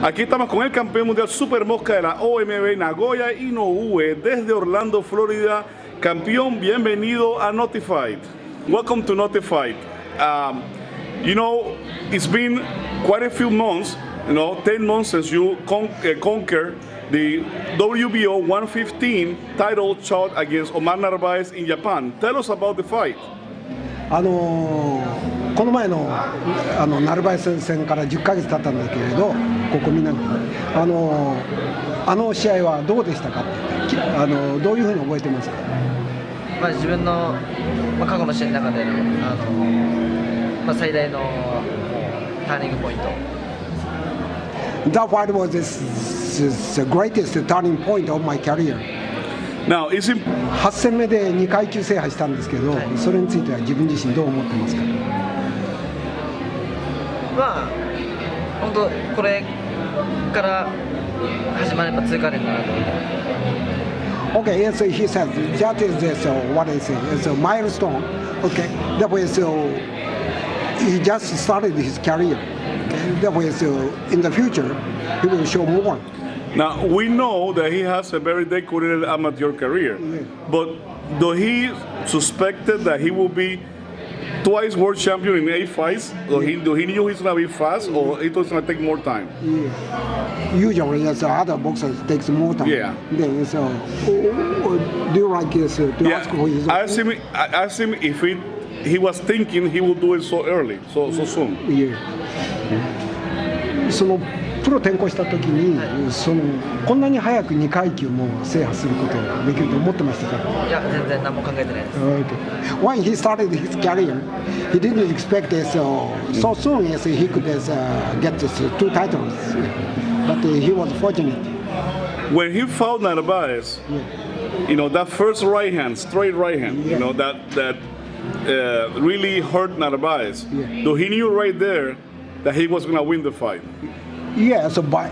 Aquí estamos con el campeón mundial super mosca de la OMB, Naoya Inoue, desde Orlando, Florida. Campeón, bienvenido a NotiFight. Welcome to NotiFight. It's been quite a few months, 10 months since you conquered the WBO 115 title shot against Omar Narvaez in Japan. Tell us about the fight. この前のナルバエス戦から10ヶ月経ったんだけれど、ここみんな試合はどうでしたかって、どういうふうに覚えてますか？自分の、過去の試合の中での、最大のターニングポイント。That fight was the greatest turning point of my career. Now, 8戦目で2階級制覇したんですけど、それについては自分自身どう思ってますか？本当これから始まれば通過点だなと思って。Okay, yes, he said that is what I say. It's a milestone. Okay, that was he just started his career. Okay? That was in the future he will show more. Now, we know that he has a very decorated amateur career, but do he suspected that he will be twice world champion in 8 fights? Do he knew he's going to be fast, or it was going to take more time? Yeah. Usually, other boxers takes more time. Yeah. Then, do you like to ask who is? I asked him if he was thinking he would do it so early, so soon. Yeah. プロ転向した時に、こんなに早く2階級も制覇することができると思ってましたか？いや、全然何も考えてないです。When he started his career, he didn't expect so soon as he could get 2 titles, but he was fortunate. When he fought Narvaez, that first right hand, straight right hand, that really hurt Narvaez. So he knew right there that he was going to win the fight. Yes, but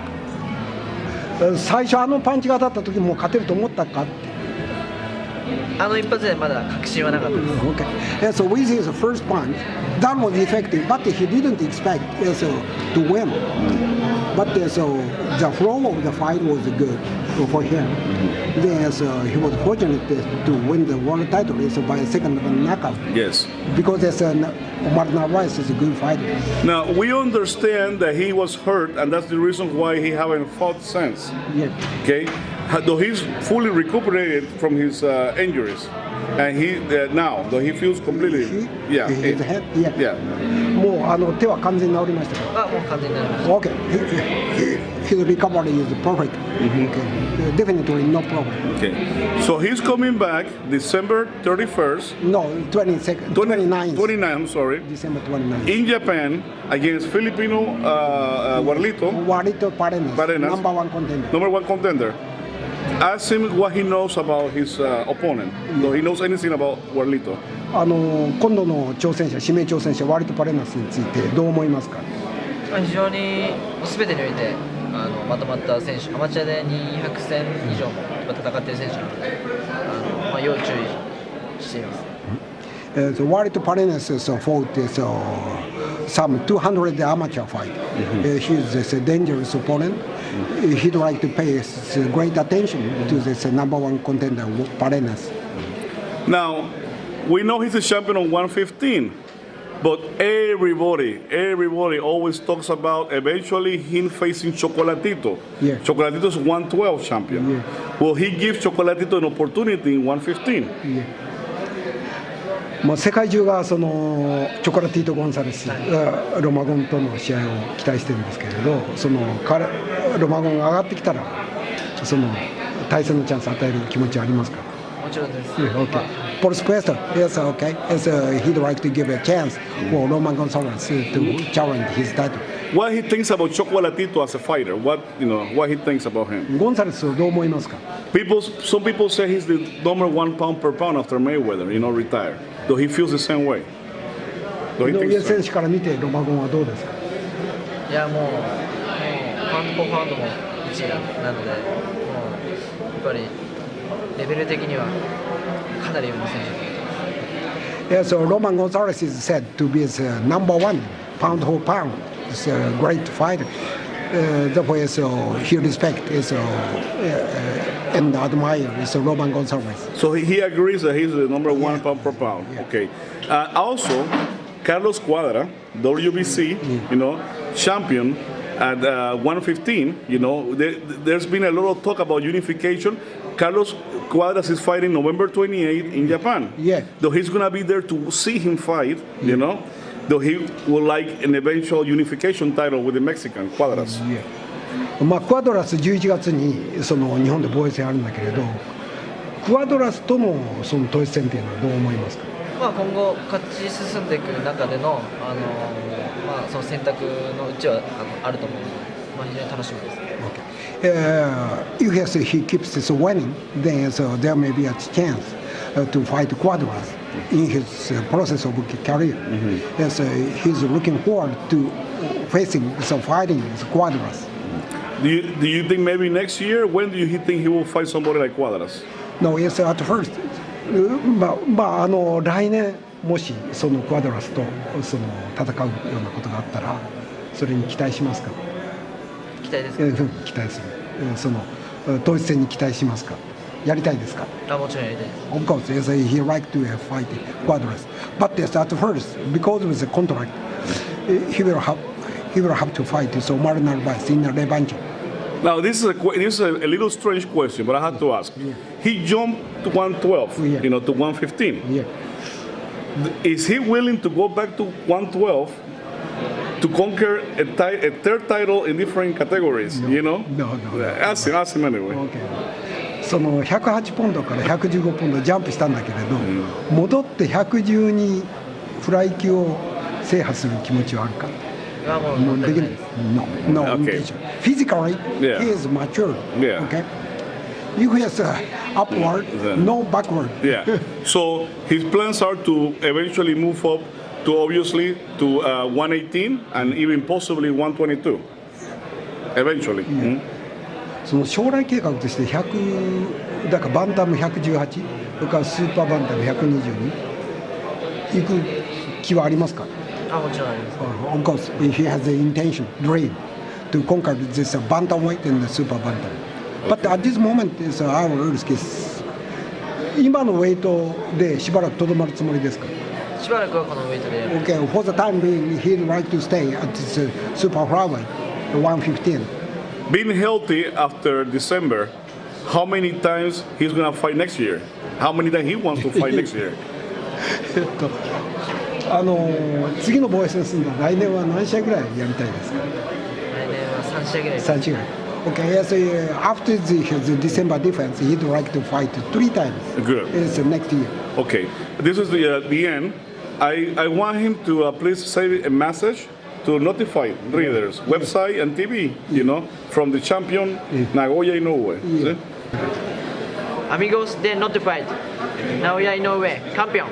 最初パンチが当たった時も勝てると思ったかって。一発でまだ確信はなかったです。Okay. Yeah, so with his first punch, that was effective, but he didn't expect to win. But the flow of the fight was good for him. Then he was fortunate to win the world title by a second knockout. Yes. Because Omar Narvaez is a good fighter. Now, we understand that he was hurt, and that's the reason why he haven't fought since. Yeah. Okay? Though he's fully recuperated from his injuries, and though he feels completely, yeah. もう手は完全に治りましたか？もう完全に治りました。Okay. His recovery is perfect. Okay. Definitely no problem. Okay. So he's coming back December 31st. No, 29th. 29th, I'm sorry. December 29th. In Japan against Filipino Warlito Parenas, number one contender. Number one contender. Ask him what he knows about his opponent. So he knows anything about Warlito. 今度の挑戦者、指名挑戦者ワリト・パレナスについてどう思いますか？非常に全てにおいてまとまった選手、アマチュアで200戦以上も戦っている選手なので、要注意しています。So Warito Parenas fought some 200 amateur fight. He's a dangerous opponent. He'd like to pay great attention to this number one contender, Parenas. Now, we know he's a champion on 115, but everybody always talks about eventually him facing Chocolatito. Yeah. Chocolatito's 112 champion. Yeah. Will he give Chocolatito an opportunity in 115? Yeah. 世界中がチョコラティート・ゴンサレスロマゴンとの試合を期待してるんですけれど、ロマゴンが上がってきたら対戦のチャンスを与える気持ちはありますか？もちろんです。Okay. Por supuesto, yes, okay. He'd like to give a chance for Roman Gonzalez to challenge his title. What he thinks about Chocolatito as a fighter? What he thinks about him? ゴンサレスをどう思いますか？ Some people say he's the number 1 pound per pound after Mayweather, retired. Though he feels the same way. 井上選手から見てロマゴンはどうですか？いやもうパウンド・フォー・パウンドも1位なので、もうやっぱりレベル的にはかなり上の選手。Yeah, so Roman Gonzalez is said to be the number 1 pound for pound. He's a great fighter. the way he respect and admire is Roman Gonzalez. So he agrees that he's the number one Yeah. pound per pound. Yeah. Okay. Also, Carlos Cuadra, WBC, champion at 115. There's been a lot of talk about unification. Carlos Cuadras is fighting November 28th in Japan. Yeah. Though he's gonna be there to see him fight. Though he would like an eventual unification title with the Mexican Cuadras. まあ、クアドラス11月にその日本で防衛戦あるんだけれど、クアドラスとのその統一戦っていうのはどう思いますか？まあ、今後勝ち進んでいく中での、その選択のうちはあると思うので、非常に楽しみです。If he keeps this winning, then there may be a chance to fight Cuadras in his process of career. Yes, he's looking forward to facing fighting Cuadras. Do you think maybe next year? When do you think he will fight somebody like Cuadras? No, yes, at first. 来年もしそのクアドラスとその戦うようなことがあったら、それに期待しますか？期待ですか？期待する。その統一戦に期待しますか？やりたいですか？もちろんやりたいです。Of course, yes, he like to fight Cuadras, but yes, at first, because of the contract, he will have to fight so Marlon Narvaez in a revanche. Now, this is a little strange question, but I have to ask. He jumped to 112, to 115. Yeah. Is he willing to go back to 112 to conquer a third title in different categories? No. Ask him anyway. Okay. その108ポンドから115ポンドジャンプしたんだけれど、戻って110にフライ級を制覇する気持ちはあるか？もうできない。No, Okay. Physically, Yeah. he is mature. Yeah. Okay. If he is upward, no backward. Yeah. So his plans are to eventually move up to obviously to 118 and even possibly 122. Eventually.その将来計画としてだからバンタム118、それからスーパーバンタム120に行く気はありますか？もちろんあります。Of course, he has the intention, dream, to conquer this bantamweight and the super bantam. But at this moment, is our risk is 今のウェイトでしばらくとどまるつもりですか？しばらくはこのウェイトで。Okay, for the time being, he'd like to stay at this super flyweight, 115. Being healthy after December, how many times he's gonna fight next year? How many times he wants to fight next year? 次の防衛戦するのは来年は何試合ぐらいやりたいですか？来年は3試合ぐらい。3試合。Okay, yes, after his December defense, he'd like to fight 3 times. Good. It's next year. Okay, this is the end. I want him to please say a message to NotiFight readers, website and TV, from the champion Naoya Inoue. Yeah. Amigos de NotiFight, Naoya Inoue, campeón.